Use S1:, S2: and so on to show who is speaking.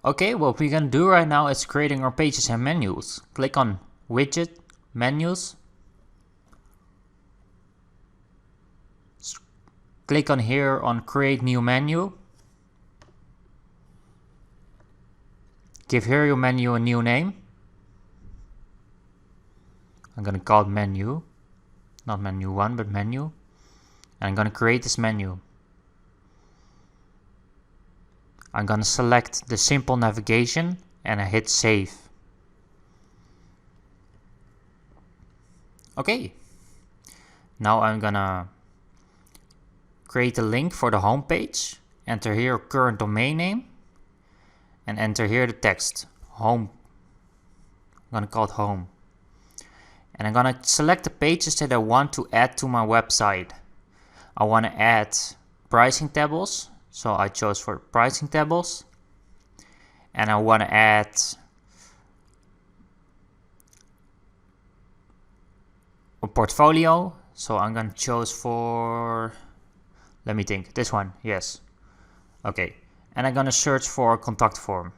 S1: Okay, what we're gonna do right now is creating our pages and menus. Click on Widget, Menus. Click on here on Create New Menu. Give here your menu a new name. I'm gonna call it Menu. Not Menu 1, but Menu. And I'm gonna create this menu. I'm gonna select the simple navigation and I hit save. Okay. Now I'm gonna create a link for the home page. Enter here current domain name and enter here the text home. I'm gonna call it home. And I'm gonna select the pages that I want to add to my website. I want to add pricing tables. So I chose for pricing tables, and I want to add a portfolio. So I'm going to choose for, let me think, this one. Yes. Okay. And I'm going to search for a contact form.